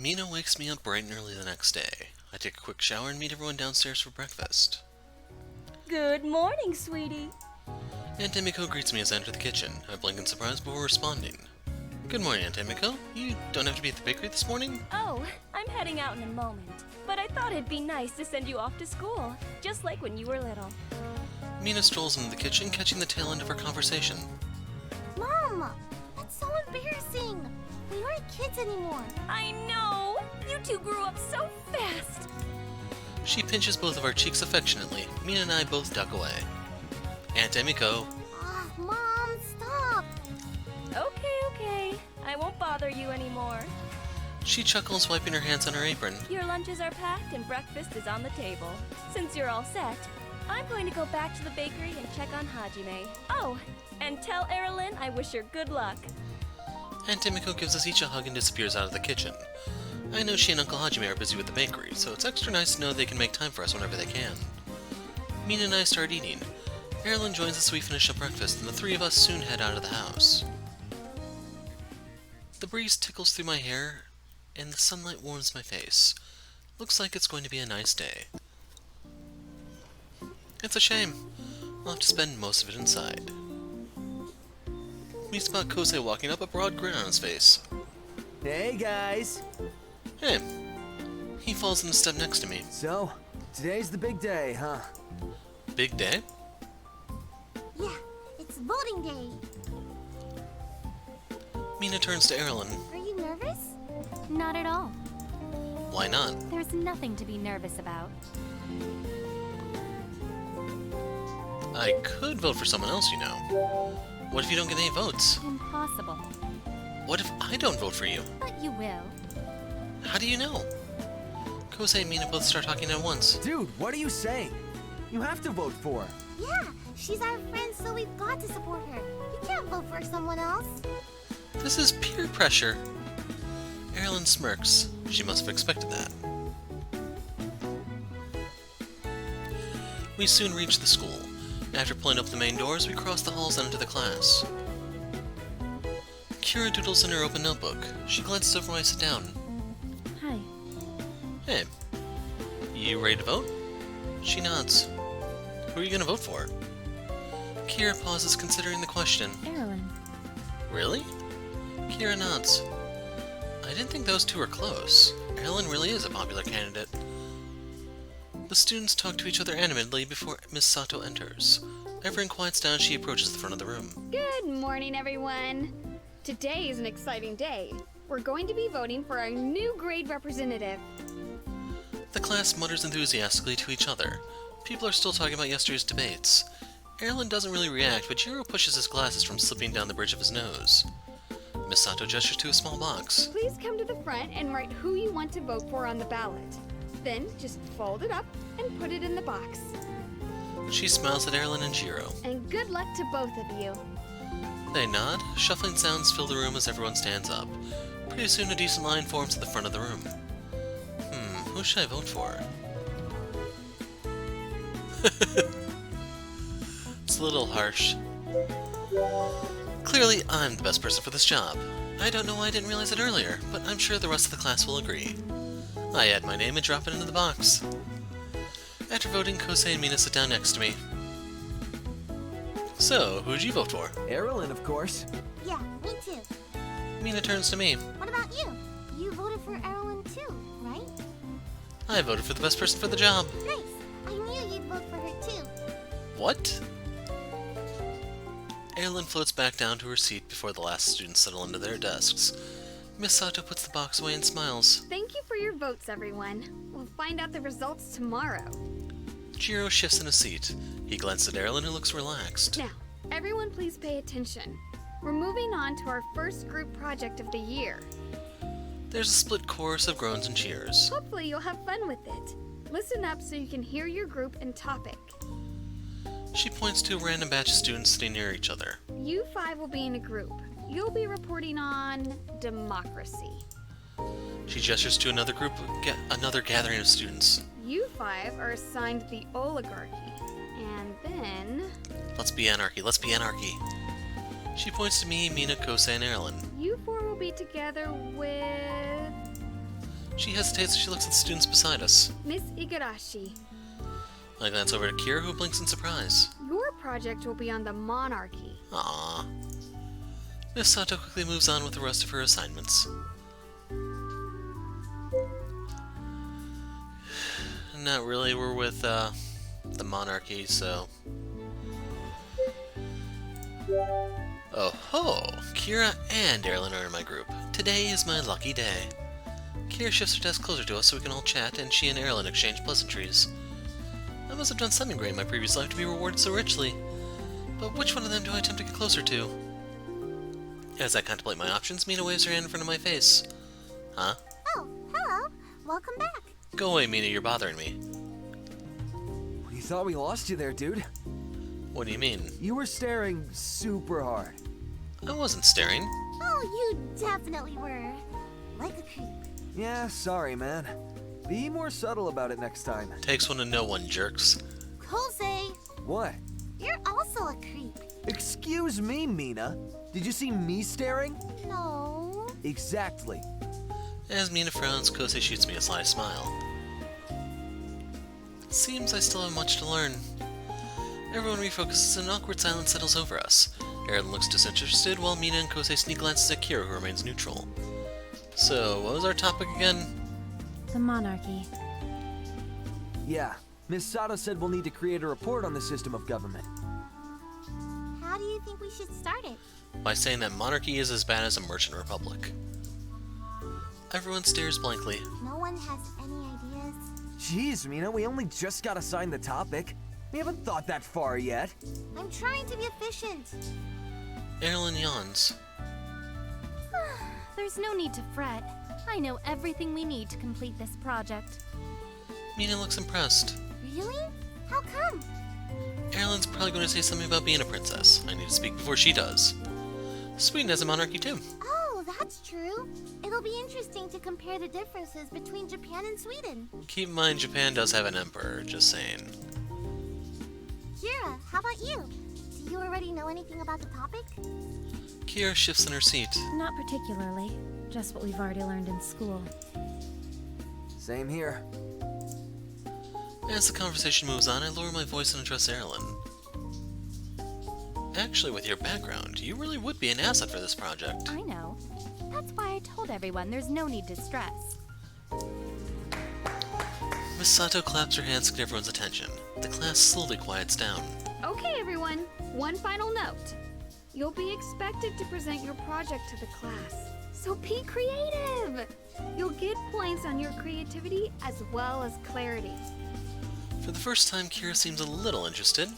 Mina wakes me up bright and early the next day. I take a quick shower and meet everyone downstairs for breakfast. Good morning, sweetie. Aunt Emiko greets me as I enter the kitchen. I blink in surprise before responding. Good morning, Aunt Emiko. You don't have to be at the bakery this morning? Oh, I'm heading out in a moment. But I thought it'd be nice to send you off to school, just like when you were little. Mina strolls into the kitchen, catching the tail end of our conversation. Mom! That's so embarrassing! We aren't kids anymore. I know! You two grew up so fast! She pinches both of our cheeks affectionately. Mina and I both duck away. Aunt Emiko. Mom, stop! Okay. I won't bother you anymore. She chuckles, wiping her hands on her apron. Your lunches are packed and breakfast is on the table. Since you're all set, I'm going to go back to the bakery and check on Hajime. Oh, and tell Erilynn I wish her good luck. Aunt Emiko gives us each a hug and disappears out of the kitchen. I know she and Uncle Hajime are busy with the bakery, so it's extra nice to know they can make time for us whenever they can. Mina and I start eating. Erilynn joins us as we finish up breakfast, and the three of us soon head out of the house. The breeze tickles through my hair, and the sunlight warms my face. Looks like it's going to be a nice day. It's a shame. I'll have to spend most of it inside. We spot Kosei walking up, a broad grin on his face. Hey guys! Hey. He falls in the step next to me. So, today's the big day, huh? Big day? Yeah, it's voting day. Mina turns to Erilynn. Are you nervous? Not at all. Why not? There's nothing to be nervous about. I could vote for someone else, you know. What if you don't get any votes? Impossible. What if I don't vote for you? But you will. How do you know? Kosei and Mina both start talking at once. Dude, what are you saying? You have to vote for her. Yeah, she's our friend, so we've got to support her. You can't vote for someone else. This is peer pressure. Erilynn smirks. She must have expected that. We soon reach the school. After pulling up the main doors, we cross the halls and enter the class. Kira doodles in her open notebook. She glances over when I sit down. Hi. Hey, you ready to vote? She nods. Who are you going to vote for? Kira pauses, considering the question. Erilynn. Really? Kira nods. I didn't think those two were close. Erilynn really is a popular candidate. The students talk to each other animatedly before Miss Sato enters. Everyone quiets down as she approaches the front of the room. Good morning, everyone. Today is an exciting day. We're going to be voting for our new grade representative. The class mutters enthusiastically to each other. People are still talking about yesterday's debates. Erilynn doesn't really react, but Jiro pushes his glasses from slipping down the bridge of his nose. Miss Sato gestures to a small box. Please come to the front and write who you want to vote for on the ballot. Then just fold it up and put it in the box. She smiles at Erilynn and Jiro. And good luck to both of you. They nod. Shuffling sounds fill the room as everyone stands up. Pretty soon a decent line forms at the front of the room. Who should I vote for? It's a little harsh. Clearly, I'm the best person for this job. I don't know why I didn't realize it earlier, but I'm sure the rest of the class will agree. I add my name and drop it into the box. After voting, Kosei and Mina sit down next to me. So, who'd you vote for? Erilynn, of course. Yeah, me too. Mina turns to me. What about you? You voted for Erilynn too, right? I voted for the best person for the job. Nice. I knew you'd vote for her too. What? Erilynn floats back down to her seat before the last students settle into their desks. Miss Sato puts the box away and smiles. Thank you for your votes, everyone. We'll find out the results tomorrow. Jiro shifts in his seat. He glances at Erilynn, who looks relaxed. Now, everyone please pay attention. We're moving on to our first group project of the year. There's a split chorus of groans and cheers. Hopefully you'll have fun with it. Listen up so you can hear your group and topic. She points to a random batch of students sitting near each other. You five will be in a group. You'll be reporting on democracy. She gestures to another group, another gathering of students. You five are assigned the oligarchy. And then... Let's be anarchy, let's be anarchy. She points to me, Mina, Kosei, and Erilynn. You four will be together with... She hesitates as she looks at the students beside us. Miss Igarashi, I glance over to Kira, who blinks in surprise. your project will be on the monarchy. Aww. Miss Sato quickly moves on with the rest of her assignments. Not really, we're with, the monarchy, so... Oh ho! Kira and Erilynn are in my group. Today is my lucky day. Kira shifts her desk closer to us so we can all chat, and she and Erilynn exchange pleasantries. I must have done something great in my previous life to be rewarded so richly. But which one of them do I attempt to get closer to? As I contemplate my options, Mina waves her hand in front of my face. Huh? Oh, hello. Welcome back. Go away, Mina, you're bothering me. We thought we lost you there, dude. What do you mean? You were staring super hard. I wasn't staring. Oh, you definitely were. Like a creep. Yeah, sorry, man. Be more subtle about it next time. Takes one to know one, jerks. Jose, What? you're also a creep. Excuse me, Mina. Did you see me staring? No. Exactly. As Mina frowns, Kosei shoots me a sly smile. Seems I still have much to learn. Everyone refocuses and an awkward silence settles over us. Erilynn looks disinterested while Mina and Kosei sneak glances at Kira, who remains neutral. So, what was our topic again? The monarchy. Yeah, Miss Sato said we'll need to create a report on the system of government. How do you think we should start it? By saying that monarchy is as bad as a merchant republic. Everyone stares blankly. No one has any ideas. Jeez, Mina, we only just got assigned the topic. We haven't thought that far yet. I'm trying to be efficient. Erilynn yawns. There's no need to fret. I know everything we need to complete this project. Mina looks impressed. Really? How come? Erilynn's probably going to say something about being a princess. I need to speak before she does. Sweden has a monarchy too. Oh, that's true. It'll be interesting to compare the differences between Japan and Sweden. Keep in mind Japan does have an emperor, just saying. Kira, how about you? Do you already know anything about the topic? Kira shifts in her seat. Not particularly. Just what we've already learned in school. Same here. As the conversation moves on, I lower my voice and address Erilynn. Actually, with your background, you really would be an asset for this project. I know. That's why I told everyone there's no need to stress. Miss Sato claps her hands to get everyone's attention. The class slowly quiets down. Okay, everyone, one final note. You'll be expected to present your project to the class. So be creative! You'll get points on your creativity as well as clarity. For the first time, Kira seems a little interested.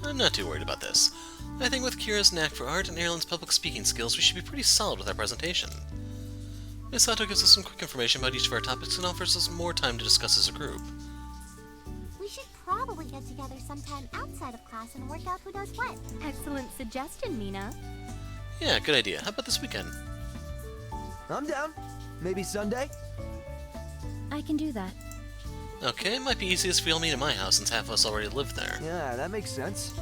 I'm not too worried about this. I think with Kira's knack for art and Erilynn's public speaking skills, we should be pretty solid with our presentation. Miss Sato gives us some quick information about each of our topics and offers us more time to discuss as a group. We should probably get together sometime outside of class and work out who does what. Excellent suggestion, Mina. Yeah, good idea. How about this weekend? I'm down. Maybe Sunday? I can do that. Okay, it might be easiest if we all meet at my house since half of us already live there. Yeah, that makes sense.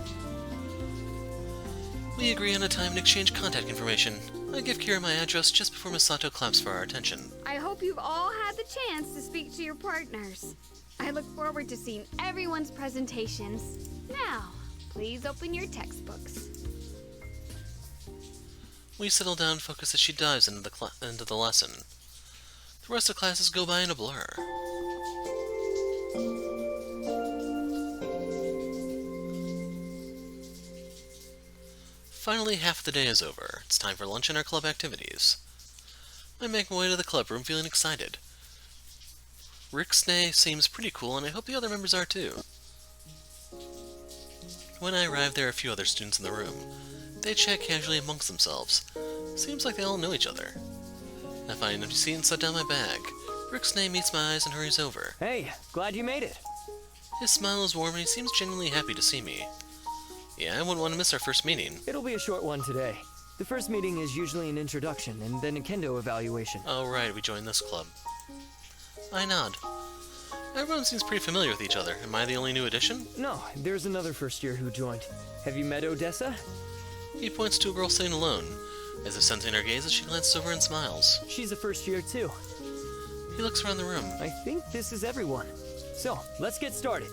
We agree on a time and exchange contact information. I give Kira my address just before Miss Sato claps for our attention. I hope you've all had the chance to speak to your partners. I look forward to seeing everyone's presentations. Now, please open your textbooks. We settle down, focus as she dives into the lesson. The rest of classes go by in a blur. Finally, half of the day is over. It's time for lunch and our club activities. I make my way to the club room feeling excited. Rixnay seems pretty cool, and I hope the other members are too. When I arrive, there are a few other students in the room. They chat casually amongst themselves. Seems like they all know each other. I find an empty seat and set down my bag. Rixnay meets my eyes and hurries over. Hey, glad you made it. His smile is warm and he seems genuinely happy to see me. Yeah, I wouldn't want to miss our first meeting. It'll be a short one today. The first meeting is usually an introduction and then a kendo evaluation. Oh right, we joined this club. I nod. Everyone seems pretty familiar with each other. Am I the only new addition? No, there's another first year who joined. Have you met Odessa? He points to a girl sitting alone. As if sensing our gaze, she glances over and smiles. She's a first year too. He looks around the room. I think this is everyone. So, let's get started.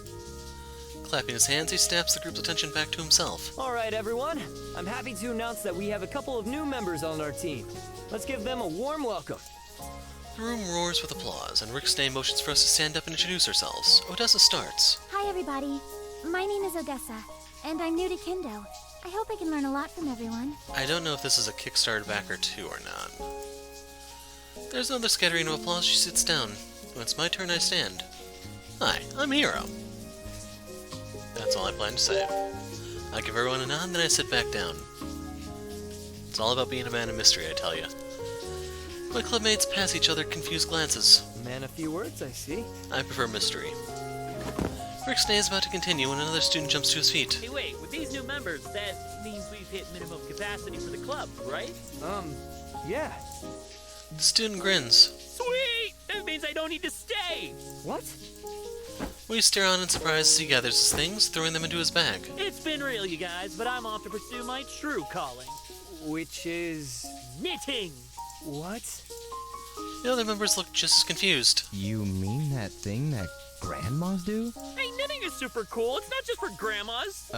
Clapping his hands, he snaps the group's attention back to himself. Alright everyone, I'm happy to announce that we have a couple of new members on our team. Let's give them a warm welcome. The room roars with applause, and Rixnay motions for us to stand up and introduce ourselves. Odessa starts. Hi, everybody. My name is Odessa, and I'm new to Kendo. I hope I can learn a lot from everyone. I don't know if this is a Kickstarter backer too or not. There's another scattering of applause. She sits down. When it's my turn, I stand. Hi, I'm Hero. That's all I plan to say. I give everyone a nod, then I sit back down. It's all about being a man of mystery, I tell you. My clubmates pass each other confused glances. Man, a few words, I see. I prefer mystery. Rixnay is about to continue when another student jumps to his feet. Hey, wait, with these new members, that means we've hit minimum capacity for the club, right? Yeah. The student grins. Sweet! That means I don't need to stay! What? We stare on in surprise as he gathers his things, throwing them into his bag. It's been real, you guys, but I'm off to pursue my true calling. Which is... Knitting! what? The other members look just as confused. You mean that thing that grandmas do? Hey, knitting is super cool. It's not just for grandmas.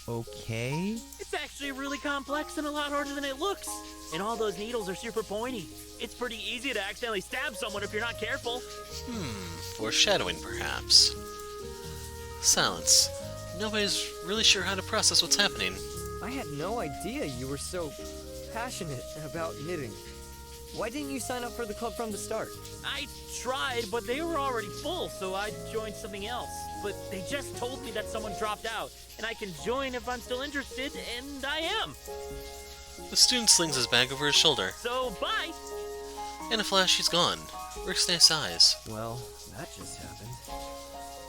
Okay. It's actually really complex and a lot harder than it looks. And all those needles are super pointy. It's pretty easy to accidentally stab someone if you're not careful. Foreshadowing, perhaps. Silence. Nobody's really sure how to process what's happening. I had no idea you were so passionate about knitting. Why didn't you sign up for the club from the start? I tried, but they were already full, so I joined something else. But they just told me that someone dropped out, and I can join if I'm still interested, and I am. The student slings his bag over his shoulder. So, bye! In a flash, he's gone. Rixnay sighs. Well, that just happened.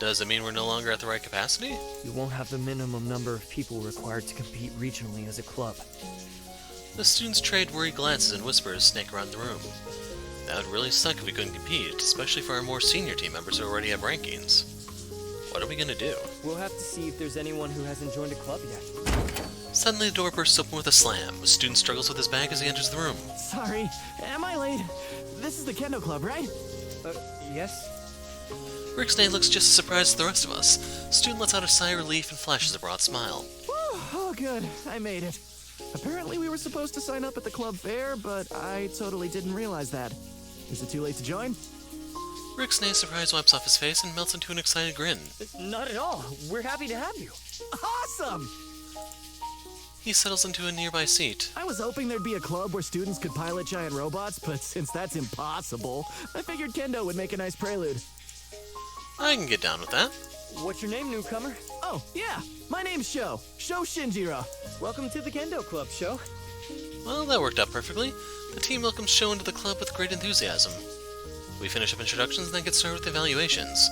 Does it mean we're no longer at the right capacity? You won't have the minimum number of people required to compete regionally as a club. The students trade worried glances and whispers snake around the room. That would really suck if we couldn't compete, especially for our more senior team members who already have rankings. What are we gonna do? We'll have to see if there's anyone who hasn't joined a club yet. Suddenly the door bursts open with a slam. A student struggles with his bag as he enters the room. Sorry, am I late? This is the Kendo Club, right? Yes? Rixnay looks just as surprised as the rest of us. The student lets out a sigh of relief and flashes a broad smile. Oh, good. I made it. Apparently we were supposed to sign up at the club fair, but I totally didn't realize that. Is it too late to join? Rixnay's surprise wipes off his face and melts into an excited grin. Not at all. We're happy to have you. Awesome! He settles into a nearby seat. I was hoping there'd be a club where students could pilot giant robots, but since that's impossible, I figured Kendo would make a nice prelude. I can get down with that. What's your name, newcomer? Oh, yeah. My name's Sho. Sho Shinjiro. Welcome to the Kendo Club, Sho. Well, that worked out perfectly. The team welcomes Sho into the club with great enthusiasm. We finish up introductions and then get started with evaluations.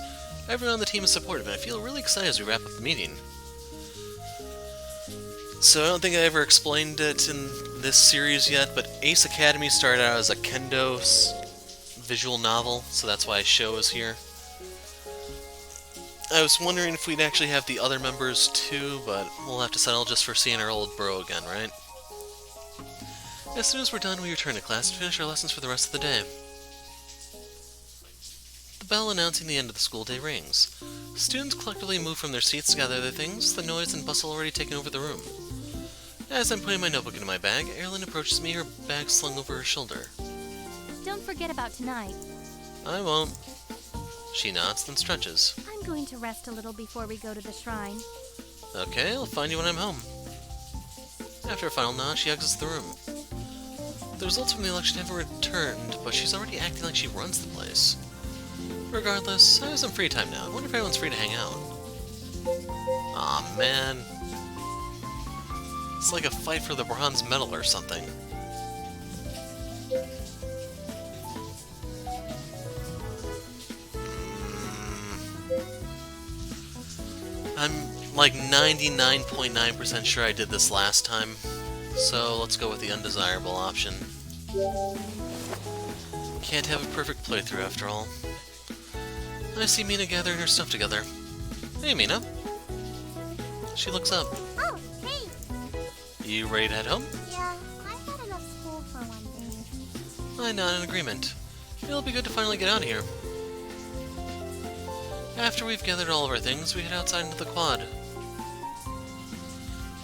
Everyone on the team is supportive, and I feel really excited as we wrap up the meeting. So I don't think I ever explained it in this series yet, but Ace Academy started out as a Kendo visual novel, so that's why Sho is here. I was wondering if we'd actually have the other members too, but we'll have to settle just for seeing our old bro again, right? As soon as we're done, we return to class and finish our lessons for the rest of the day. The bell announcing the end of the school day rings. Students collectively move from their seats to gather their things, the noise and bustle already taking over the room. As I'm putting my notebook into my bag, Erilynn approaches me, her bag slung over her shoulder. Don't forget about tonight. I won't. She nods, then stretches. I'm going to rest a little before we go to the shrine. Okay, I'll find you when I'm home. After a final nod, she exits the room. The results from the election haven't returned, but she's already acting like she runs the place. Regardless, I have some free time now. I wonder if anyone's free to hang out. Aw, man. It's like a fight for the bronze medal or something. I'm like 99.9% sure I did this last time, so let's go with the undesirable option. Can't have a perfect playthrough after all. I see Mina gathering her stuff together. Hey, Mina. She looks up. Oh, hey! You ready to head home? Yeah, I've had enough school for one day. I nod in agreement. It'll be good to finally get out of here. After we've gathered all of our things, we head outside into the quad.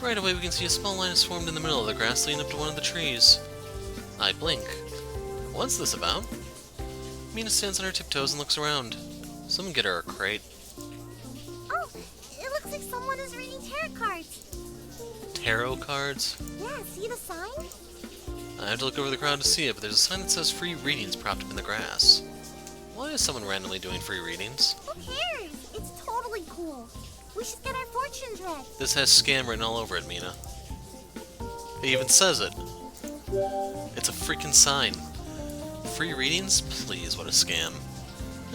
Right away we can see a small line has formed in the middle of the grass leading up to one of the trees. I blink. What's this about? Mina stands on her tiptoes and looks around. Someone get her a crate. Oh, it looks like someone is reading tarot cards. Tarot cards? Yeah, see the sign? I have to look over the crowd to see it, but there's a sign that says free readings propped up in the grass. Why is someone randomly doing free readings? Who cares? It's totally cool. We should get our fortunes read. This has scam written all over it, Mina. It even says it. It's a freaking sign. Free readings? Please, what a scam.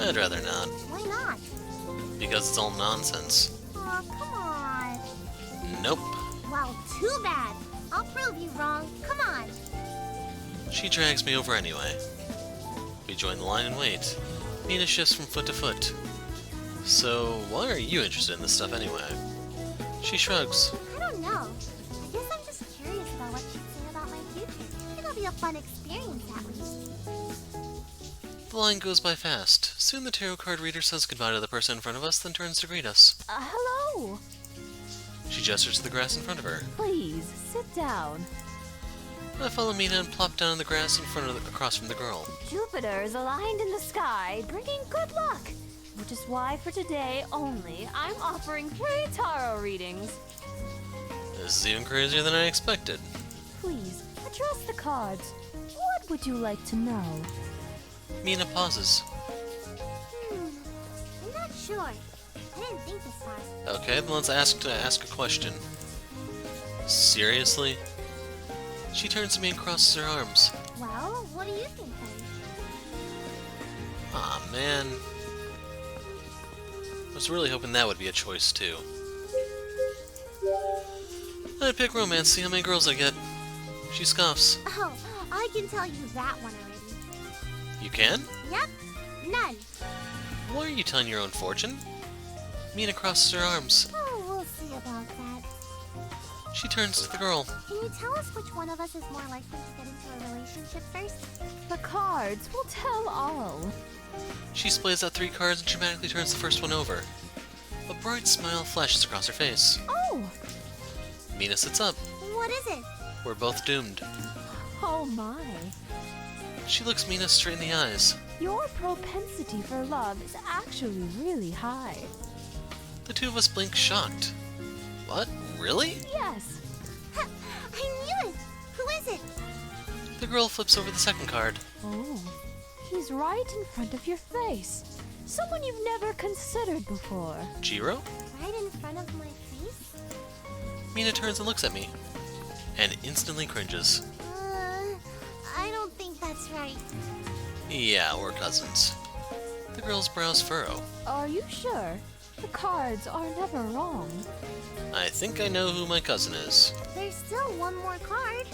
I'd rather not. Why not? Because it's all nonsense. Aw, come on. Nope. Well, too bad. I'll prove you wrong. Come on. She drags me over anyway. We join the line and wait. Mina shifts from foot to foot. So, why are you interested in this stuff anyway? She shrugs. I don't know. I guess I'm just curious about what she'd say about my future. It'll be a fun experience at least. The line goes by fast. Soon the tarot card reader says goodbye to the person in front of us, then turns to greet us. Hello. She gestures to the grass in front of her. Please, sit down. I follow Mina and plop down in the grass across from the girl. Jupiter is aligned in the sky, bringing good luck. Which is why for today only, I'm offering free tarot readings. This is even crazier than I expected. Please, address the cards. What would you like to know? Mina pauses. I'm not sure. I didn't think this far. Okay, then let's ask a question. Seriously? She turns to me and crosses her arms. Well, what do you think then? Aw, man. I was really hoping that would be a choice, too. I'd pick romance, see how many girls I get. She scoffs. Oh, I can tell you that one already. You can? Yep, none. Why are you telling your own fortune? Mina crosses her arms. Oh, we'll see about that. She turns to the girl. Can you tell us which one of us is more likely to get into a relationship first? The cards will tell all. She splays out 3 cards and dramatically turns the first one over. A bright smile flashes across her face. Oh! Mina sits up. What is it? We're both doomed. Oh my. She looks Mina straight in the eyes. Your propensity for love is actually really high. The two of us blink shocked. What? Really? Yes. Ha, I knew it! Who is it? The girl flips over the second card. Oh, he's right in front of your face. Someone you've never considered before. Jiro? Right in front of my face? Mina turns and looks at me. And instantly cringes. I don't think that's right. Yeah, we're cousins. The girl's brows furrow. Are you sure? The cards are never wrong. I think I know who my cousin is. There's still one more card.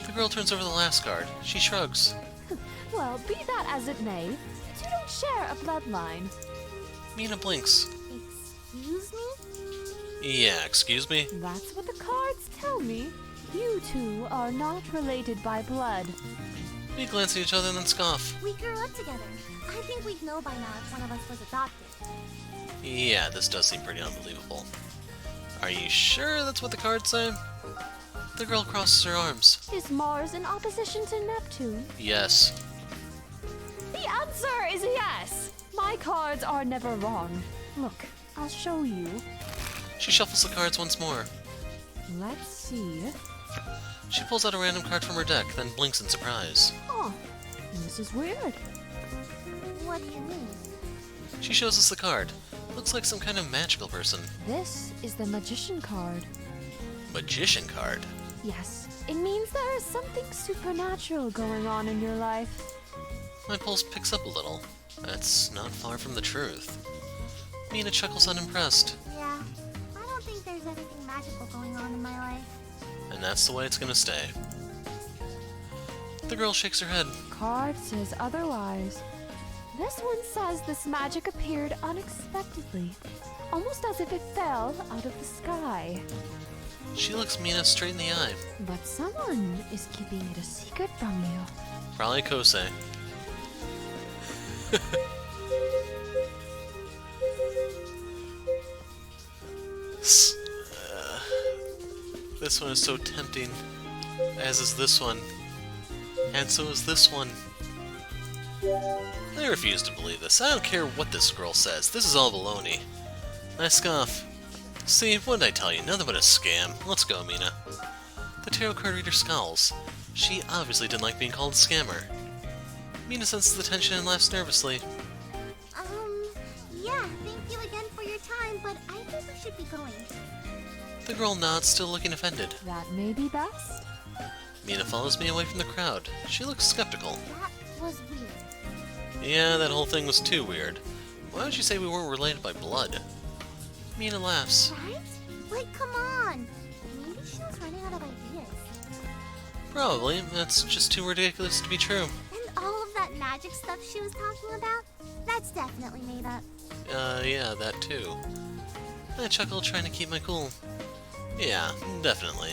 The girl turns over the last card. She shrugs. Well, be that as it may, you don't share a bloodline. Mina blinks. Excuse me? Yeah, excuse me? That's what the cards tell me. You two are not related by blood. We glance at each other and then scoff. We grew up together. I think we'd know by now if one of us was adopted. Yeah, this does seem pretty unbelievable. Are you sure that's what the cards say? The girl crosses her arms. Is Mars in opposition to Neptune? Yes. The answer is yes! My cards are never wrong. Look, I'll show you. She shuffles the cards once more. Let's see. She pulls out a random card from her deck, then blinks in surprise. Oh, this is weird. What do you mean? She shows us the card. Looks like some kind of magical person. This is the Magician card. Magician card? Yes, it means there is something supernatural going on in your life. My pulse picks up a little. That's not far from the truth. Mina chuckles unimpressed. Yeah, I don't think there's anything magical going on in my life. And that's the way it's gonna stay. The girl shakes her head. Card says otherwise. This one says this magic appeared unexpectedly, almost as if it fell out of the sky. She looks Mina straight in the eye. But someone is keeping it a secret from you. Probably Kosei. This one is so tempting, as is this one, and so is this one. I refuse to believe this. I don't care what this girl says. This is all baloney. I scoff. See, what did I tell you? Nothing but a scam. Let's go, Mina. The tarot card reader scowls. She obviously didn't like being called a scammer. Mina senses the tension and laughs nervously. Yeah, thank you again for your time, but I think we should be going. The girl nods, still looking offended. That may be best. Mina follows me away from the crowd. She looks skeptical. That was weird. Yeah, that whole thing was too weird. Why would you say we weren't related by blood? Mina laughs. Right? Like, come on. Maybe she was running out of ideas. Probably. That's just too ridiculous to be true. And all of that magic stuff she was talking about? That's definitely made up. Yeah, that too. I chuckle, trying to keep my cool. Yeah, definitely.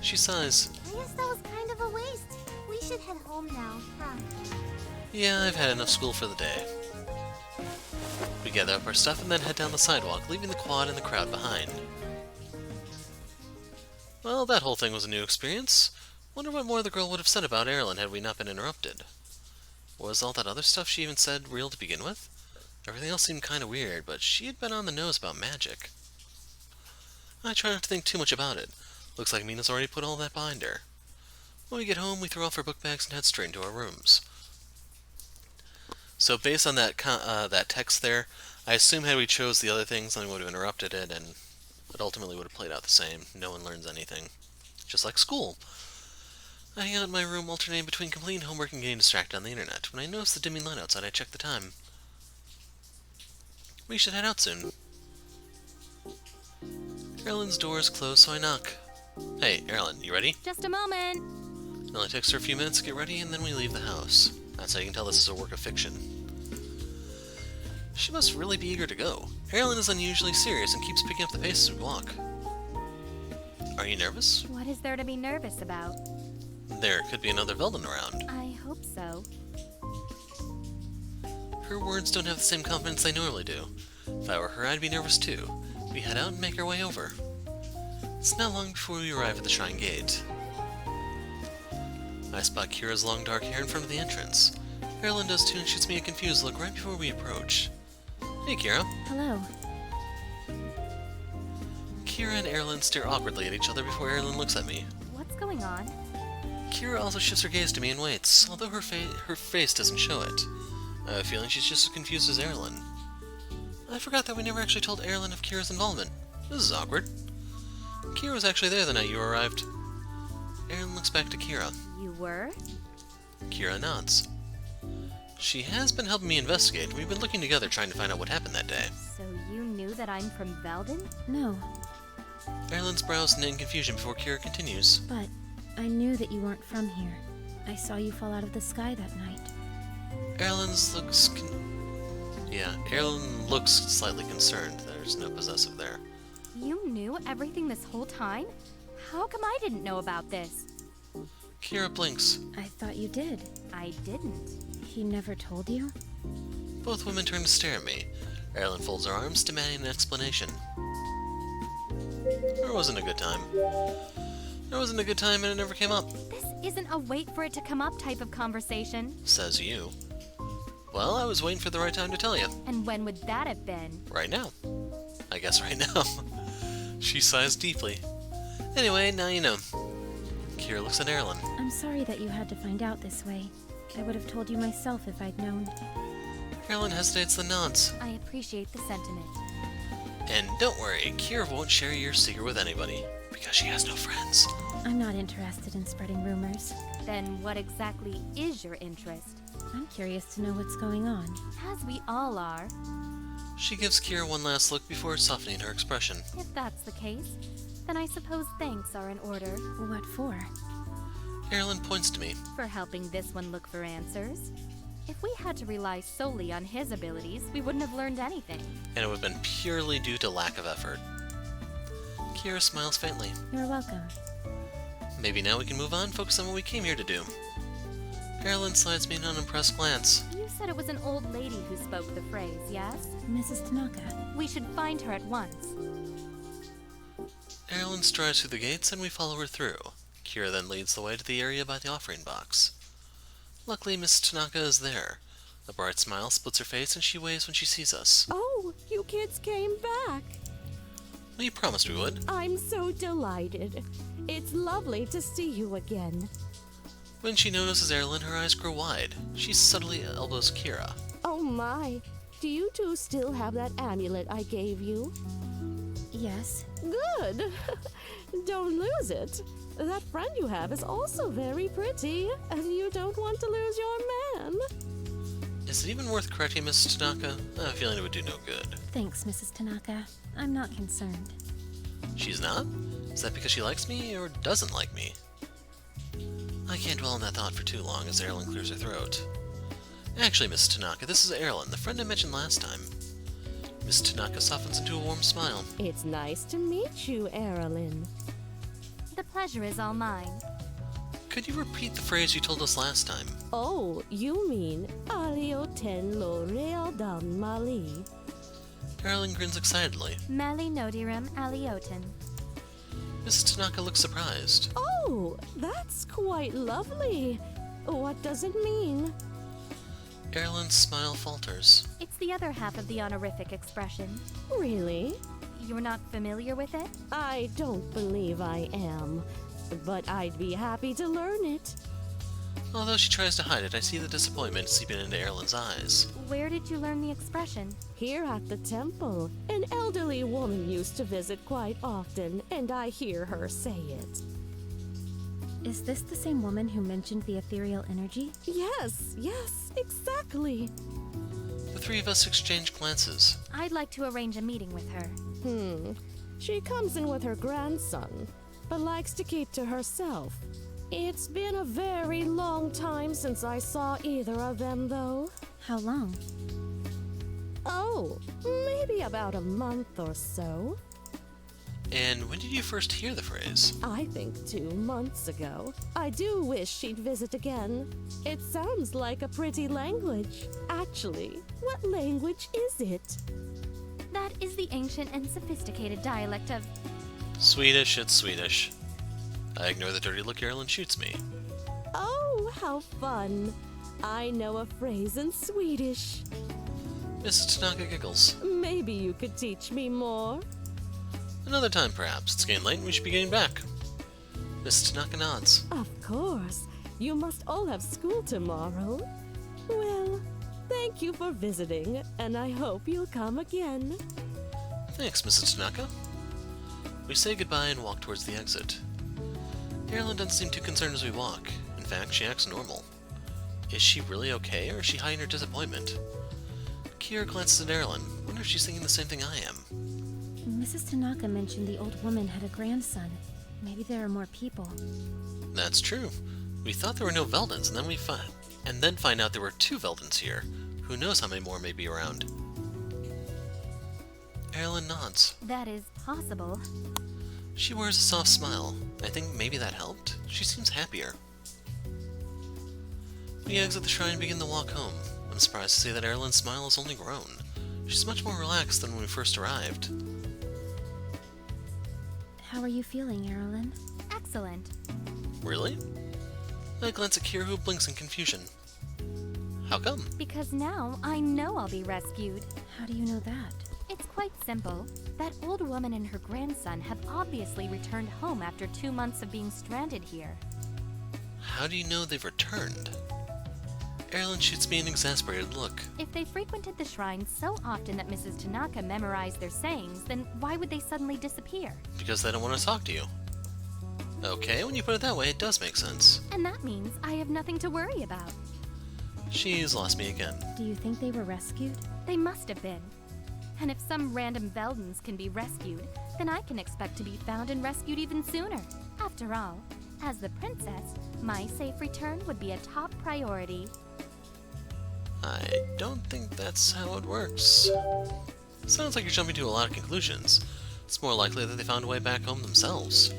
She sighs. I guess that was kind of a waste. We should head home now, huh? Yeah, I've had enough school for the day. We gather up our stuff and then head down the sidewalk, leaving the quad and the crowd behind. Well, that whole thing was a new experience. Wonder what more the girl would have said about Erilynn had we not been interrupted. Was all that other stuff she even said real to begin with? Everything else seemed kinda weird, but she had been on the nose about magic. I try not to think too much about it. Looks like Mina's already put all that behind her. When we get home, we throw off our book bags and head straight into our rooms. So based on that that text there, I assume had we chose the other thing, something would have interrupted it, and it ultimately would have played out the same. No one learns anything. Just like school. I hang out in my room, alternating between completing homework and getting distracted on the internet. When I notice the dimming light outside, I check the time. We should head out soon. Erilynn's door is closed, so I knock. Hey, Erilynn, you ready? Just a moment. It only takes her a few minutes to get ready, and then we leave the house. That's how you can tell this is a work of fiction. She must really be eager to go. Erilynn is unusually serious and keeps picking up the pace as we walk. Are you nervous? What is there to be nervous about? There could be another Velden around. I hope so. Her words don't have the same confidence they normally do. If I were her, I'd be nervous too. We head out and make our way over. It's not long before we arrive at the shrine gate. I spot Kira's long dark hair in front of the entrance. Erilynn does too and shoots me a confused look right before we approach. Hey, Kira. Hello. Kira and Erilynn stare awkwardly at each other before Erilynn looks at me. What's going on? Kira also shifts her gaze to me and waits, although her face doesn't show it. I have a feeling she's just as confused as Erilynn. I forgot that we never actually told Erilynn of Kira's involvement. This is awkward. Kira was actually there the night you arrived. Erilynn looks back to Kira. You were? Kira nods. She has been helping me investigate. We've been looking together trying to find out what happened that day. So you knew that I'm from Velden? No, Erilynn's brows knit in confusion before Kira continues. but I knew that you weren't from here. I saw you fall out of the sky that night. Erilynn looks slightly concerned. There's no possessive there. You knew everything this whole time? How come I didn't know about this? Kira blinks. I thought you did. I didn't. He never told you? Both women turn to stare at me. Erilynn folds her arms, demanding an explanation. There wasn't a good time. There wasn't a good time and it never came up, This isn't a wait for it to come up type of conversation. says you. Well, I was waiting for the right time to tell you. And when would that have been? Right now. I guess right now. She sighs deeply. Anyway, now you know. Kira looks at Erilynn. I'm sorry that you had to find out this way. I would have told you myself if I'd known. Erilynn hesitates, then nods. I appreciate the sentiment. And don't worry, Kira won't share your secret with anybody, because she has no friends. I'm not interested in spreading rumors. Then what exactly is your interest? I'm curious to know what's going on. As we all are. She gives Kira one last look before softening her expression. If that's the case, then I suppose thanks are in order. What for? Erilynn points to me. For helping this one look for answers. If we had to rely solely on his abilities, we wouldn't have learned anything. And it would have been purely due to lack of effort. Kira smiles faintly. You're welcome. Maybe now we can move on, focus on what we came here to do. Erilynn slides me an unimpressed glance. You said it was an old lady who spoke the phrase, yes? Mrs. Tanaka. We should find her at once. Erilynn strides through the gates and we follow her through. Kira then leads the way to the area by the offering box. Luckily, Miss Tanaka is there. A bright smile splits her face and she waves when she sees us. Oh, you kids came back. We promised we would. I'm so delighted. It's lovely to see you again. When she notices Erilynn, her eyes grow wide. She subtly elbows Kira. Oh my, do you two still have that amulet I gave you? Yes. Good. Don't lose it. That friend you have is also very pretty, and you don't want to lose your man. Is it even worth correcting Miss Tanaka? I have a feeling it would do no good. Thanks, Mrs. Tanaka. I'm not concerned. She's not? Is that because she likes me, or doesn't like me? I can't dwell on that thought for too long as Erilynn clears her throat. Actually, Miss Tanaka, this is Erilynn, the friend I mentioned last time. Miss Tanaka softens into a warm smile. It's nice to meet you, Erilynn. The pleasure is all mine. Could you repeat the phrase you told us last time? Oh, you mean Alio ten lo real dan mali. Erilynn grins excitedly. Mali nodirum aliotin. Miss Tanaka looks surprised. Oh, that's quite lovely. What does it mean? Erilynn's smile falters. It's the other half of the honorific expression. Really? You're not familiar with it? I don't believe I am, but I'd be happy to learn it. Although she tries to hide it, I see the disappointment seeping into Erilynn's eyes. Where did you learn the expression? Here at the temple. An elderly woman used to visit quite often, and I hear her say it. Is this the same woman who mentioned the ethereal energy? Yes, exactly. The three of us exchange glances. I'd like to arrange a meeting with her. She comes in with her grandson, but likes to keep to herself. It's been a very long time since I saw either of them, though. How long? Oh, maybe about a month or so. And when did you first hear the phrase? I think 2 months ago. I do wish she'd visit again. It sounds like a pretty language. Actually, what language is it? That is the ancient and sophisticated dialect of... Swedish, it's Swedish. I ignore the dirty look Erilynn shoots me. Oh, how fun. I know a phrase in Swedish. Mrs. Tanaka giggles. Maybe you could teach me more. Another time, perhaps. It's getting late and we should be getting back. Mrs. Tanaka nods. Of course. You must all have school tomorrow. Well, thank you for visiting, and I hope you'll come again. Thanks, Mrs. Tanaka. We say goodbye and walk towards the exit. Erilynn doesn't seem too concerned as we walk. In fact, she acts normal. Is she really okay, or is she hiding her disappointment? Kira glances at Erilynn. Wonder if she's thinking the same thing I am. Mrs. Tanaka mentioned the old woman had a grandson. Maybe there are more people. That's true. We thought there were no Veldens, and then find out there were 2 Veldens here. Who knows how many more may be around. Erilynn nods. That is possible. She wears a soft smile. I think maybe that helped. She seems happier. We exit the shrine and begin the walk home. I'm surprised to see that Erilynn's smile has only grown. She's much more relaxed than when we first arrived. How are you feeling, Erilynn? Excellent. Really? I glance at Kira, who blinks in confusion. How come? Because now I know I'll be rescued. How do you know that? It's quite simple. That old woman and her grandson have obviously returned home after 2 months of being stranded here. How do you know they've returned? Erilynn shoots me an exasperated look. If they frequented the shrine so often that Mrs. Tanaka memorized their sayings, then why would they suddenly disappear? Because they don't want to talk to you. Okay, when you put it that way, it does make sense. And that means I have nothing to worry about. She's lost me again. Do you think they were rescued? They must have been. And if some random Veldens can be rescued, then I can expect to be found and rescued even sooner. After all, as the princess, my safe return would be a top priority. I don't think that's how it works. Sounds like you're jumping to a lot of conclusions. It's more likely that they found a way back home themselves.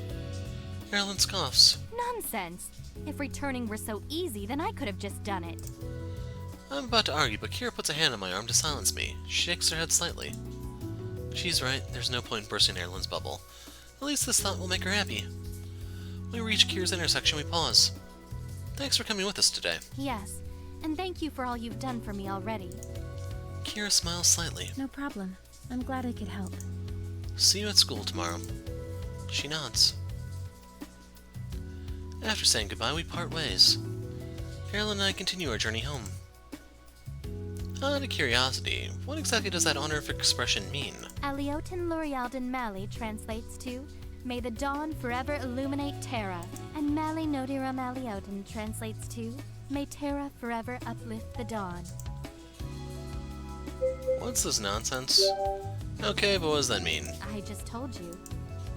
Erilynn scoffs. Nonsense! If returning were so easy, then I could have just done it. I'm about to argue, but Kira puts a hand on my arm to silence me. She shakes her head slightly. She's right, there's no point in bursting Erilynn's bubble. At least this thought will make her happy. When we reach Kira's intersection, we pause. Thanks for coming with us today. Yes, and thank you for all you've done for me already. Kira smiles slightly. No problem. I'm glad I could help. See you at school tomorrow. She nods. After saying goodbye, we part ways. Erilynn and I continue our journey home. Out of curiosity, what exactly does that honorific expression mean? Aliotin Lurialden Mali translates to, May the dawn forever illuminate Terra. And Mali Nodiram Aliotin translates to, May Terra forever uplift the dawn. What's this nonsense? Okay, but what does that mean? I just told you.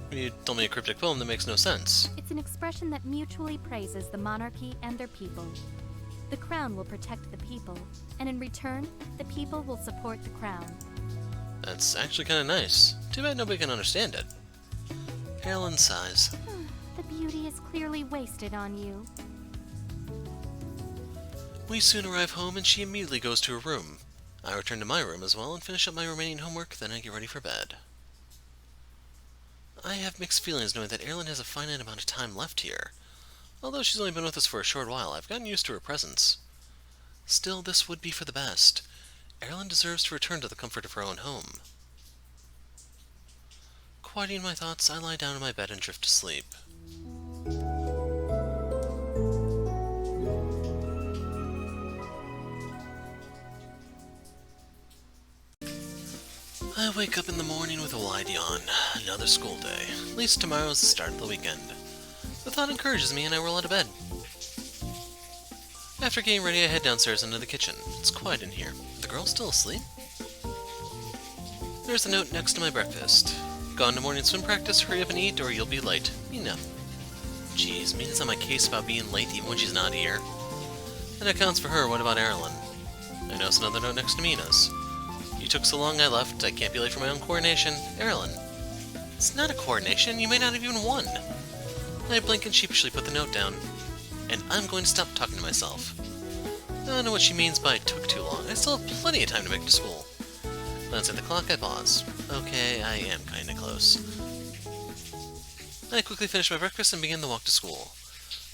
You told me a cryptic poem that makes no sense. It's an expression that mutually praises the monarchy and their people. The crown will protect the people, and in return, the people will support the crown. That's actually kind of nice. Too bad nobody can understand it. Erilynn sighs. The beauty is clearly wasted on you. We soon arrive home and she immediately goes to her room. I return to my room as well and finish up my remaining homework, then I get ready for bed. I have mixed feelings knowing that Erilynn has a finite amount of time left here. Although she's only been with us for a short while, I've gotten used to her presence. Still, this would be for the best. Erilynn deserves to return to the comfort of her own home. Quieting my thoughts, I lie down in my bed and drift to sleep. I wake up in the morning with a wide yawn. Another school day. At least tomorrow is the start of the weekend. The thought encourages me and I roll out of bed. After getting ready, I head downstairs into the kitchen. It's quiet in here. Are the girls still asleep? There's a note next to my breakfast. Gone to morning swim practice, hurry up and eat or you'll be late. Mina. Jeez, Mina's on my case about being late even when she's not here. That accounts for her, what about Erilynn? I notice another note next to Mina's. You took so long I left, I can't be late for my own coronation. Erilynn. It's not a coronation, you may not have even won. I blink and sheepishly put the note down. And I'm going to stop talking to myself. I don't know what she means by took too long. I still have plenty of time to make it to school. Glancing at the clock, I pause. Okay, I am kinda close. I quickly finish my breakfast and begin the walk to school.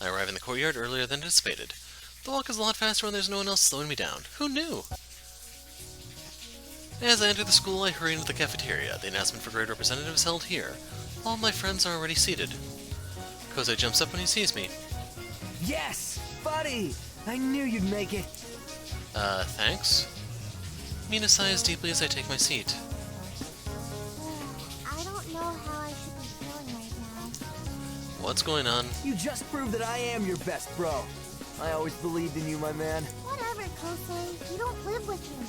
I arrive in the courtyard earlier than anticipated. The walk is a lot faster when there's no one else slowing me down. Who knew? As I enter the school, I hurry into the cafeteria. The announcement for grade representatives held here. All my friends are already seated. Kosei jumps up when he sees me. Yes! Buddy! I knew you'd make it! Thanks? Mina sighs deeply as I take my seat. I don't know how I should be feeling right now. What's going on? You just proved that I am your best bro. I always believed in you, my man. Whatever, Kosei. You don't live with me.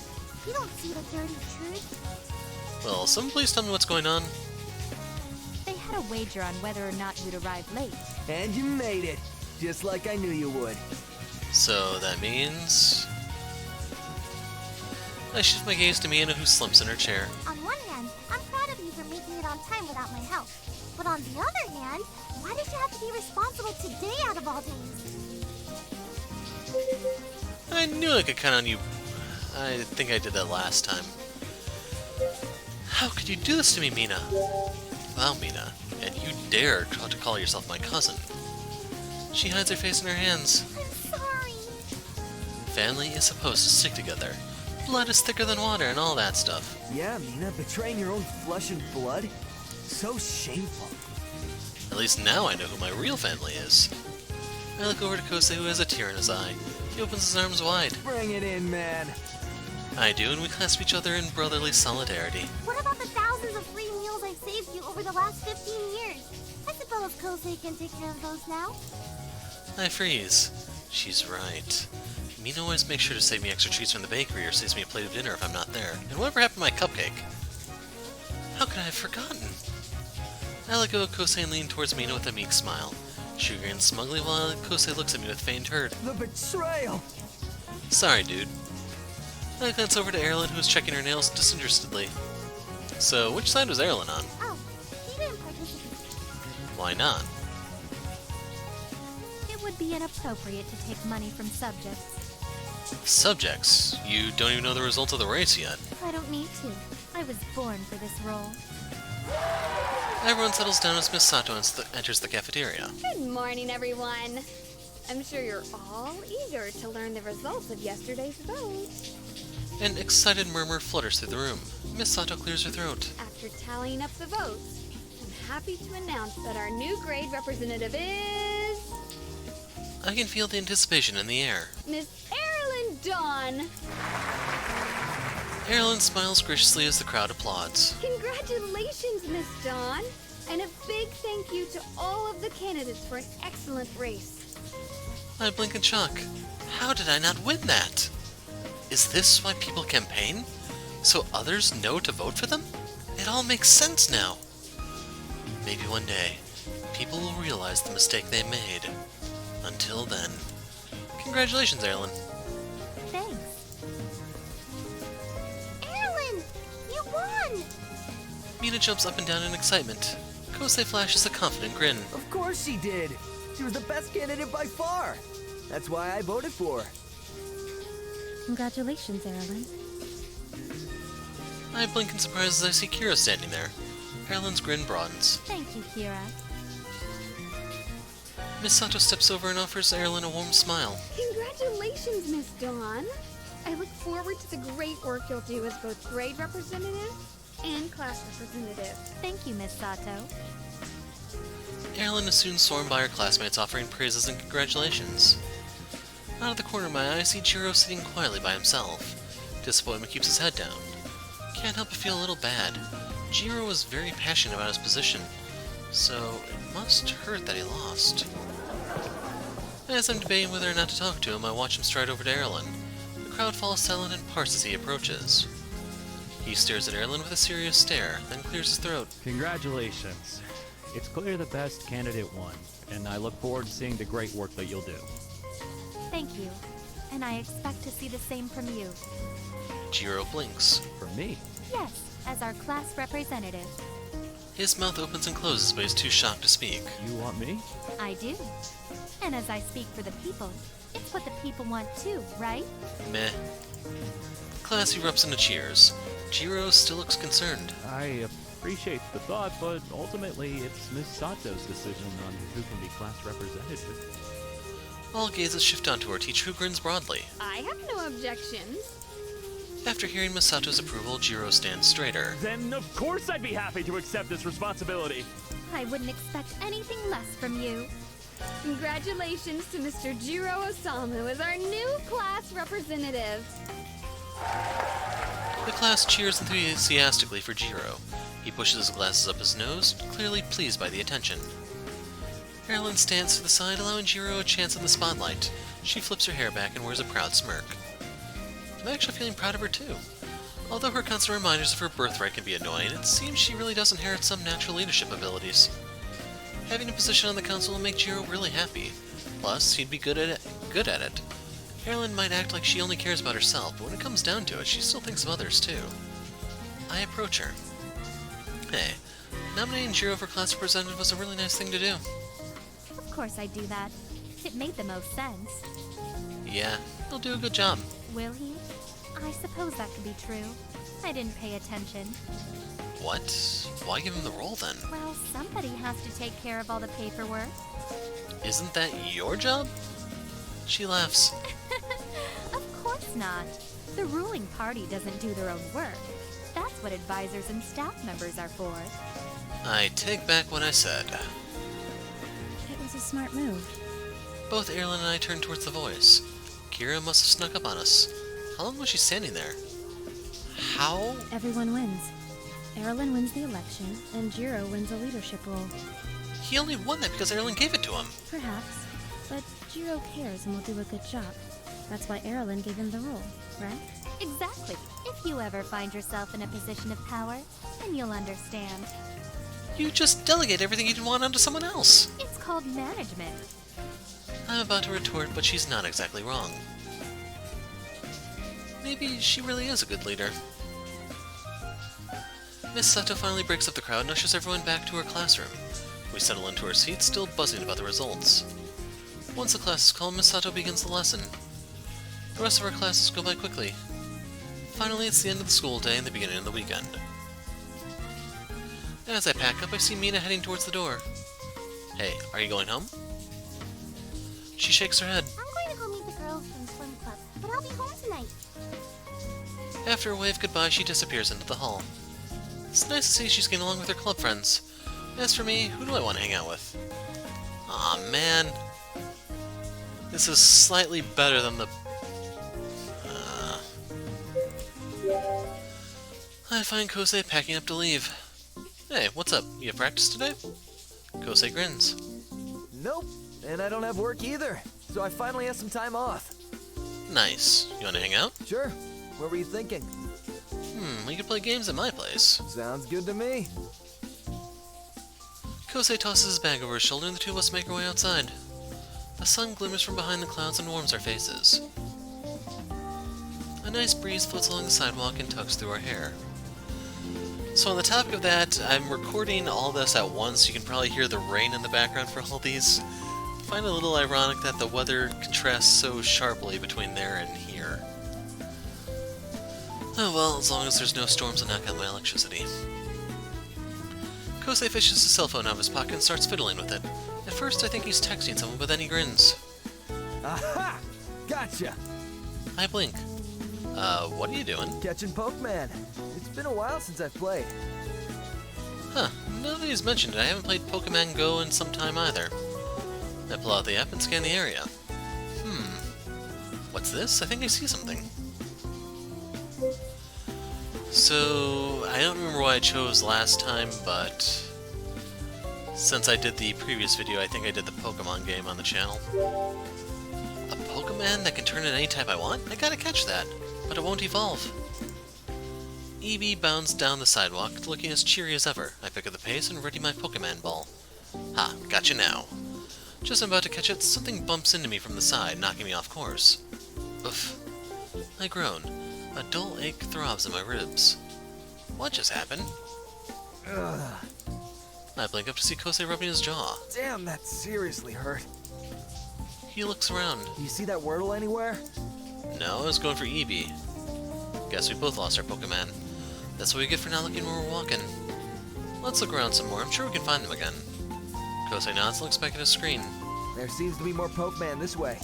You don't see the dirty truth. Well, someone please tell me what's going on. They had a wager on whether or not you'd arrive late. And you made it. Just like I knew you would. So that means... I shift my gaze to Mina, who slumps in her chair. On one hand, I'm proud of you for making it on time without my help. But on the other hand, why did you have to be responsible today out of all days? I knew I could count on you. I think I did that last time. How could you do this to me, Mina? Wow, Mina. And you dare try to call yourself my cousin. She hides her face in her hands. I'm sorry. Family is supposed to stick together. Blood is thicker than water and all that stuff. Yeah, Mina, betraying your own flesh and blood? So shameful. At least now I know who my real family is. I look over to Kosei, who has a tear in his eye. He opens his arms wide. Bring it in, man. I do, and we clasp each other in brotherly solidarity. What about the thousands of free meals I've saved you over the last 15 years? I suppose Kosei can take care of those now. I freeze. She's right. Mina always makes sure to save me extra treats from the bakery or saves me a plate of dinner if I'm not there. And whatever happened to my cupcake? How could I have forgotten? I let go of Kosei and lean towards Mina with a meek smile. She grins smugly while Kosei looks at me with feigned hurt. The betrayal! Sorry, dude. I glance over to Erilynn, who's checking her nails disinterestedly. So, which side was Erilynn on? Oh, he didn't participate. Why not? It would be inappropriate to take money from subjects. Subjects? You don't even know the results of the race yet. I don't need to. I was born for this role. Everyone settles down as Miss Sato enters the cafeteria. Good morning, everyone. I'm sure you're all eager to learn the results of yesterday's vote. An excited murmur flutters through the room. Miss Sato clears her throat. After tallying up the votes, I'm happy to announce that our new grade representative is... I can feel the anticipation in the air. Miss Erilynn Dawn. Erilynn smiles graciously as the crowd applauds. Congratulations, Miss Dawn. And a big thank you to all of the candidates for an excellent race. I blink in shock. How did I not win that? Is this why people campaign? So others know to vote for them? It all makes sense now. Maybe one day, people will realize the mistake they made. Until then. Congratulations, Erilynn. Thanks. Erilynn, you won! Mina jumps up and down in excitement. Kosei flashes a confident grin. Of course she did! She was the best candidate by far! That's why I voted for her. Congratulations, Erilynn. I blink in surprise as I see Kira standing there. Erilynn's grin broadens. Thank you, Kira. Miss Sato steps over and offers Erilynn a warm smile. Congratulations, Miss Dawn. I look forward to the great work you'll do as both grade representative and class representative. Thank you, Miss Sato. Erilynn is soon sworn by her classmates offering praises and congratulations. Out of the corner of my eye, I see Jiro sitting quietly by himself. Disappointment keeps his head down. Can't help but feel a little bad. Jiro was very passionate about his position, so it must hurt that he lost. As I'm debating whether or not to talk to him, I watch him stride over to Erilynn. The crowd falls silent and parts as he approaches. He stares at Erilynn with a serious stare, then clears his throat. Congratulations. It's clear the best candidate won, and I look forward to seeing the great work that you'll do. Thank you. And I expect to see the same from you. Jiro blinks. From me? Yes, as our class representative. His mouth opens and closes, but he's too shocked to speak. You want me? I do. And as I speak for the people, it's what the people want too, right? Meh. The class erupts into cheers. Jiro still looks concerned. I appreciate the thought, but ultimately it's Miss Sato's decision on who can be class representative. All gazes shift onto our teacher, who grins broadly. I have no objections. After hearing Miss Sato's approval, Jiro stands straighter. Then of course I'd be happy to accept this responsibility. I wouldn't expect anything less from you. Congratulations to Mr. Jiro Osamu as our new class representative. The class cheers enthusiastically for Jiro. He pushes his glasses up his nose, clearly pleased by the attention. Erilynn stands to the side, allowing Jiro a chance in the spotlight. She flips her hair back and wears a proud smirk. I'm actually feeling proud of her too. Although her constant reminders of her birthright can be annoying, it seems she really does inherit some natural leadership abilities. Having a position on the council will make Jiro really happy. Plus, he'd be good at it. Erilynn might act like she only cares about herself, but when it comes down to it, she still thinks of others too. I approach her. Hey, nominating Jiro for class representative was a really nice thing to do. Of course I'd do that. It made the most sense. Yeah, he'll do a good job. Will he? I suppose that could be true. I didn't pay attention. What? Why give him the role then? Well, somebody has to take care of all the paperwork. Isn't that your job? She laughs. Of course not. The ruling party doesn't do their own work. That's what advisors and staff members are for. I take back what I said. It was a smart move. Both Erilynn and I turn towards the voice. Kira must have snuck up on us. How long was she standing there? How? Everyone wins. Erilynn wins the election, and Jiro wins a leadership role. He only won that because Erilynn gave it to him. Perhaps. But Jiro cares and will do a good job. That's why Erilynn gave him the role, right? Exactly. If you ever find yourself in a position of power, then you'll understand. You just delegate everything you want onto someone else. It's called management. I'm about to retort, but she's not exactly wrong. Maybe she really is a good leader. Miss Sato finally breaks up the crowd and ushers everyone back to her classroom. We settle into our seats, still buzzing about the results. Once the class is called, Miss Sato begins the lesson. The rest of our classes go by quickly. Finally, it's the end of the school day and the beginning of the weekend. As I pack up, I see Mina heading towards the door. Hey, are you going home? She shakes her head. I'm going to go meet the girls from swim club, but I'll be home tonight. After a wave goodbye, she disappears into the hall. It's nice to see she's getting along with her club friends. As for me, who do I want to hang out with? Aw, man. This is slightly better than the... I find Kosei packing up to leave. Hey, what's up? You have practice today? Kosei grins. Nope, and I don't have work either, so I finally have some time off. Nice. You want to hang out? Sure. What were you thinking? We could play games at my place. Sounds good to me. Kosei tosses his bag over his shoulder and the two of us make our way outside. The sun glimmers from behind the clouds and warms our faces. A nice breeze floats along the sidewalk and tugs through our hair. So on the topic of that, I'm recording all this at once. You can probably hear the rain in the background for all these. I find it a little ironic that the weather contrasts so sharply between there and here. Oh well, as long as there's no storms to knock out my electricity. Kosei fishes his cell phone out of his pocket and starts fiddling with it. At first I think he's texting someone, but then he grins. Aha! Gotcha! I blink. What are you doing? Catching Pokemon. It's been a while since I've played. Huh, now that he's mentioned it, I haven't played Pokemon Go in some time either. I pull out the app and scan the area. What's this? I think I see something. So, I don't remember what I chose last time, but since I did the previous video, I think I did the Pokemon game on the channel. A Pokemon that can turn into any type I want? I gotta catch that, but it won't evolve. Eevee bounds down the sidewalk, looking as cheery as ever. I pick up the pace and ready my Pokemon ball. Ha, gotcha now. Just about to catch it, something bumps into me from the side, knocking me off course. Oof. I groan. A dull ache throbs in my ribs. What just happened? Ugh. I blink up to see Kosei rubbing his jaw. Damn, that seriously hurt. He looks around. Do you see that Wordle anywhere? No, I was going for Eevee. Guess we both lost our Pokemon. That's what we get for not looking where we're walking. Let's look around some more. I'm sure we can find them again. Kosei nods and looks back at his screen. There seems to be more Pokemon this way.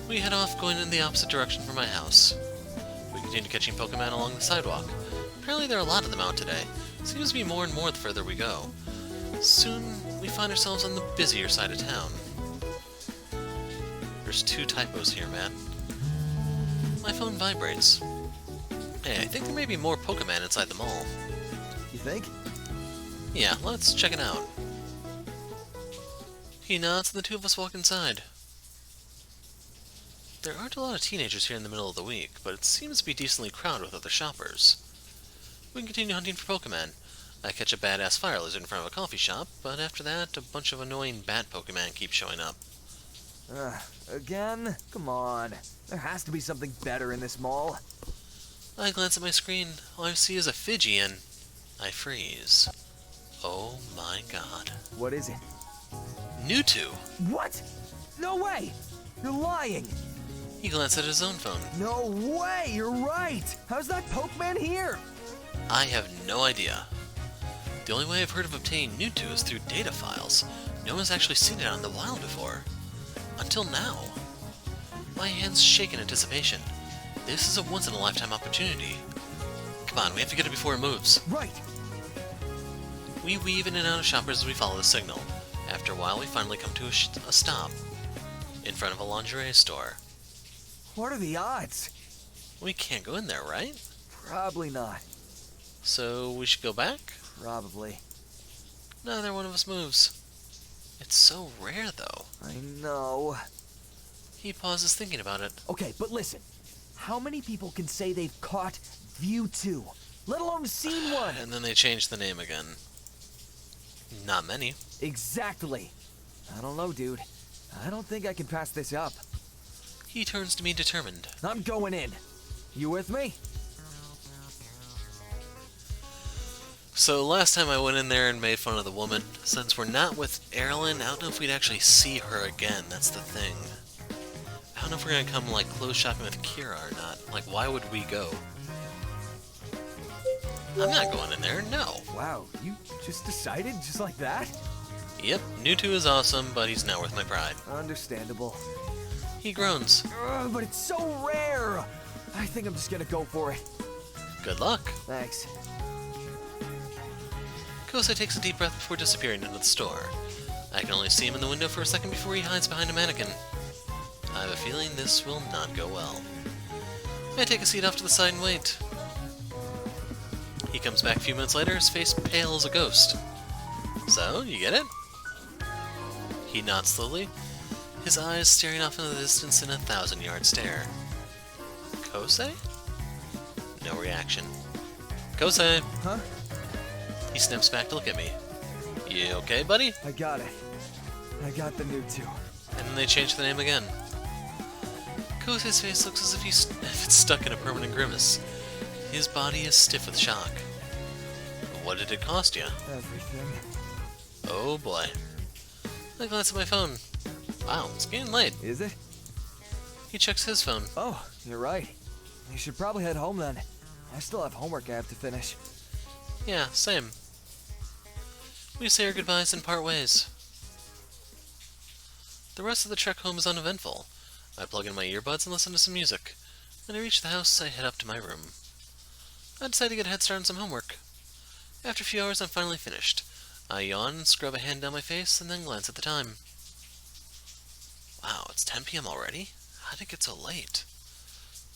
We head off, going in the opposite direction from my house. We continue catching Pokemon along the sidewalk. Apparently there are a lot of them out today. Seems to be more and more the further we go. Soon, we find ourselves on the busier side of town. There's 2 typos here, man. My phone vibrates. Hey, I think there may be more Pokemon inside the mall. You think? Yeah, let's check it out. He nods and the two of us walk inside. There aren't a lot of teenagers here in the middle of the week, but it seems to be decently crowded with other shoppers. We can continue hunting for Pokemon. I catch a badass fire lizard in front of a coffee shop, but after that, a bunch of annoying bat Pokemon keep showing up. Again? Come on. There has to be something better in this mall. I glance at my screen. All I see is a Fidgey and I freeze. Oh my god. What is it? Mewtwo! What? No way! You're lying! He glanced at his own phone. No way! You're right! How's that Pokemon here? I have no idea. The only way I've heard of obtaining Mewtwo is through data files. No one's actually seen it out in the wild before. Until now. My hands shake in anticipation. This is a once-in-a-lifetime opportunity. Come on, we have to get it before it moves. Right! We weave in and out of shoppers as we follow the signal. After a while, we finally come to a stop. In front of a lingerie store. What are the odds? We can't go in there, right? Probably not. So, we should go back? Probably. Neither one of us moves. It's so rare, though. I know. He pauses thinking about it. Okay, but listen. How many people can say they've caught Mewtwo? Let alone seen one? And then they change the name again. Not many. Exactly. I don't know, dude. I don't think I can pass this up. He turns to me determined. I'm going in. You with me? So last time I went in there and made fun of the woman. Since we're not with Erilynn, I don't know if we'd actually see her again. That's the thing. don't know if we're gonna come, like, clothes shopping with Kira or not. Like, why would we go? I'm not going in there, no. Wow, you just decided just like that? Yep, Newtwo is awesome, but he's not worth my pride. Understandable. He groans. But it's so rare! I think I'm just gonna go for it. Good luck. Thanks. Kosei takes a deep breath before disappearing into the store. I can only see him in the window for a second before he hides behind a mannequin. I have a feeling this will not go well. I take a seat off to the side and wait. He comes back a few minutes later, his face pale as a ghost. So, you get it? He nods slowly, his eyes staring off into the distance in a 1,000-yard stare. Kosei? No reaction. Kosei! Huh? He snips back to look at me. You okay, buddy? I got it. I got the Newtwo. And then they change the name again. Kosei's face looks as if it's stuck in a permanent grimace. His body is stiff with shock. What did it cost you? Everything. Oh boy. I glance at my phone. Wow, it's getting late. Is it? He checks his phone. Oh, you're right. You should probably head home then. I still have homework I have to finish. Yeah, same. We say our goodbyes and part ways. The rest of the trek home is uneventful. I plug in my earbuds and listen to some music. When I reach the house, I head up to my room. I decide to get a head start on some homework. After a few hours, I'm finally finished. I yawn and scrub a hand down my face, and then glance at the time. Wow, it's 10 p.m. already? How did it get so late?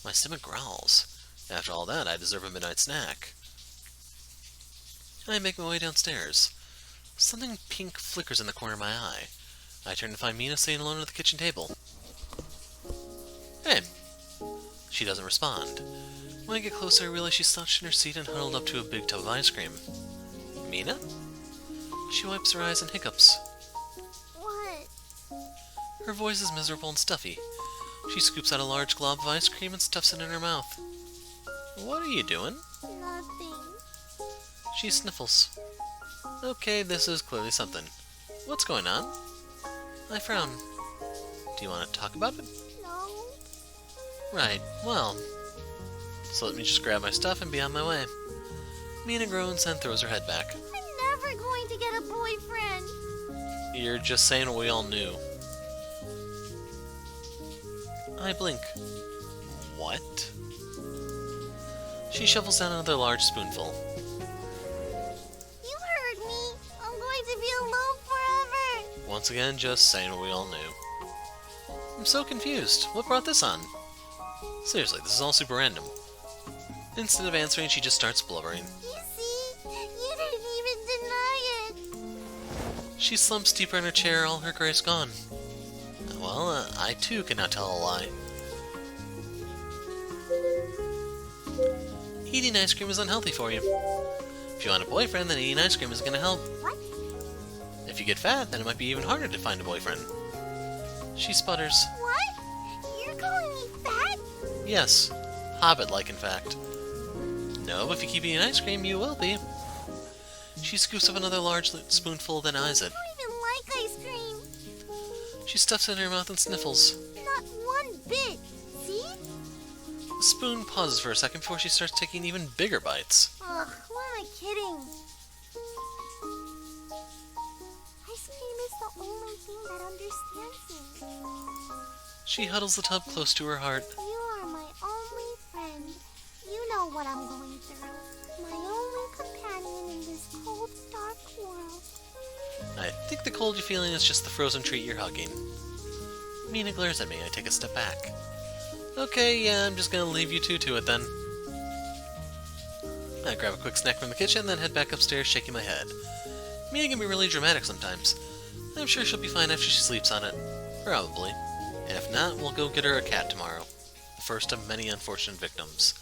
My stomach growls. After all that, I deserve a midnight snack. I make my way downstairs. Something pink flickers in the corner of my eye. I turn to find Mina sitting alone at the kitchen table. Hey! She doesn't respond. When I get closer, I realize she's slouched in her seat and huddled up to a big tub of ice cream. Mina? She wipes her eyes and hiccups. What? Her voice is miserable and stuffy. She scoops out a large glob of ice cream and stuffs it in her mouth. What are you doing? Nothing. She sniffles. Okay, this is clearly something. What's going on? I frown. Do you want to talk about it? No. Right, well. So let me just grab my stuff and be on my way. Mina groans and throws her head back. I'm never going to get a boyfriend. You're just saying what we all knew. I blink. What? She shovels down another large spoonful. You heard me. I'm going to be alone forever. Once again, just saying what we all knew. I'm so confused. What brought this on? Seriously, this is all super random. Instead of answering, she just starts blubbering. You see? You didn't even deny it. She slumps deeper in her chair, all her grace gone. Well, I too can now tell a lie. Eating ice cream is unhealthy for you. If you want a boyfriend, then eating ice cream is gonna help. What? If you get fat, then it might be even harder to find a boyfriend. She sputters. What? You're calling me fat? Yes. Hobbit-like, in fact. No, but if you keep eating ice cream, you will be. She scoops up another large spoonful, then eyes it. I don't even like ice cream. She stuffs it in her mouth and sniffles. Not one bit. See? The spoon pauses for a second before she starts taking even bigger bites. Ugh, who am I kidding? Ice cream is the only thing that understands me. She huddles the tub close to her heart. You are my only friend. You know what I'm going through. My only companion in this cold, dark world. I think the cold you're feeling is just the frozen treat you're hugging. Mina glares at me. I take a step back. Okay, yeah, I'm just gonna leave you two to it then. I grab a quick snack from the kitchen, then head back upstairs, shaking my head. Mina can be really dramatic sometimes. I'm sure she'll be fine after she sleeps on it. Probably. And if not, we'll go get her a cat tomorrow. The first of many unfortunate victims.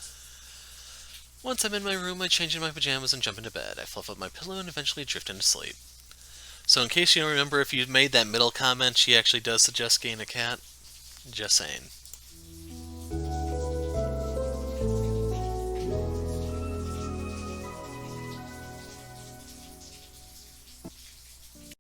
Once I'm in my room, I change into my pajamas and jump into bed. I fluff up my pillow and eventually drift into sleep. So in case you don't remember, if you made that middle comment, she actually does suggest getting a cat. Just saying.